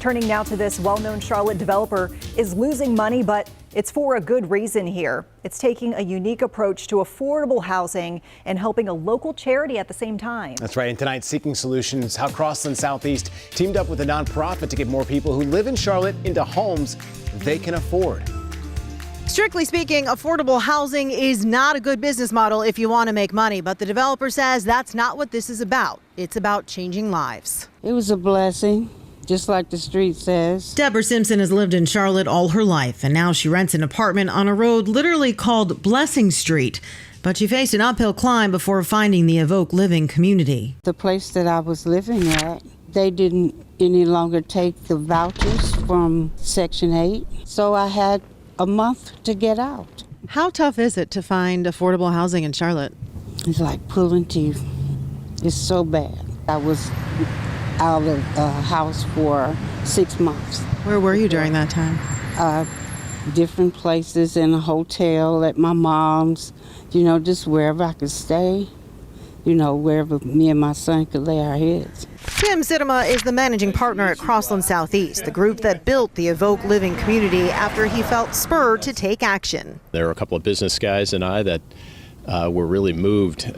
Turning now to this well-known Charlotte developer is losing money, but it's for a good reason here. It's taking a unique approach to affordable housing and helping a local charity at the same time. That's right. And tonight, Seeking Solutions, how Crosland Southeast teamed up with a nonprofit to get more people who live in Charlotte into homes they can afford. Strictly speaking, affordable housing is not a good business model if you want to make money, but the developer says that's not what this is about. It's about changing lives. It was a blessing, just like the street says. Deborah Simpson has lived in Charlotte all her life, and now she rents an apartment on a road literally called Blessing Street. But she faced an uphill climb before finding the Evoke Living Community. The place that I was living at, they didn't any longer take the vouchers from Section 8, so I had a month to get out. How tough is it to find affordable housing in Charlotte? It's like pulling teeth. It's so bad. I was out of the house for 6 months. Where were you during that time? Different places, in a hotel, at my mom's, just wherever I could stay, wherever me and my son could lay our heads. Sittefa is the managing partner at Crosland Southeast, the group that built the Evoke Living Community after he felt spurred to take action. There were a couple of business guys and I that were really moved,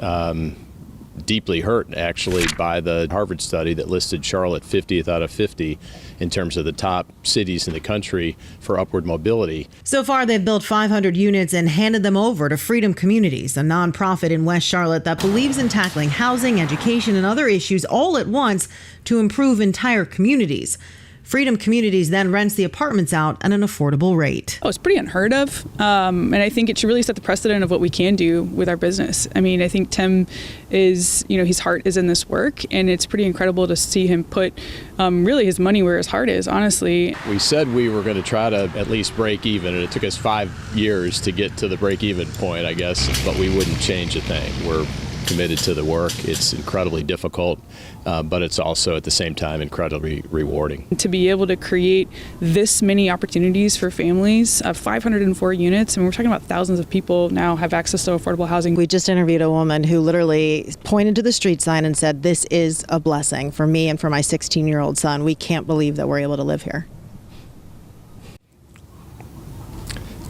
deeply hurt actually, by the Harvard study that listed Charlotte 50th out of 50 in terms of the top cities in the country for upward mobility. So far, they've built 500 units and handed them over to Freedom Communities, a nonprofit in West Charlotte that believes in tackling housing, education, and other issues all at once to improve entire communities. Freedom Communities then rents the apartments out at an affordable rate. Oh, it's pretty unheard of. And I think it should really set the precedent of what we can do with our business. I mean, I think Tim is, his heart is in this work, and it's pretty incredible to see him put really his money where his heart is, honestly. We said we were going to try to at least break even, and it took us 5 years to get to the break even point, I guess, but we wouldn't change a thing. We're committed to the work. It's incredibly difficult, but it's also at the same time incredibly rewarding. To be able to create this many opportunities for families, 504 units, and we're talking about thousands of people now have access to affordable housing. We just interviewed a woman who literally pointed to the street sign and said, "This is a blessing for me and for my 16-year-old son. We can't believe that we're able to live here."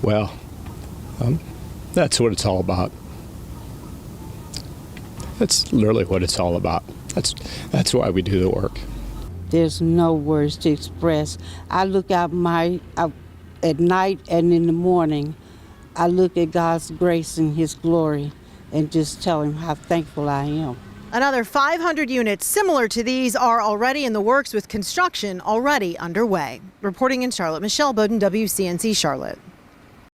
Well, that's what it's all about. That's literally what it's all about. That's why we do the work. There's no words to express. I look out at night and in the morning, I look at God's grace and His glory and just tell Him how thankful I am. Another 500 units similar to these are already in the works, with construction already underway. Reporting in Charlotte, Michelle Bowden, WCNC Charlotte.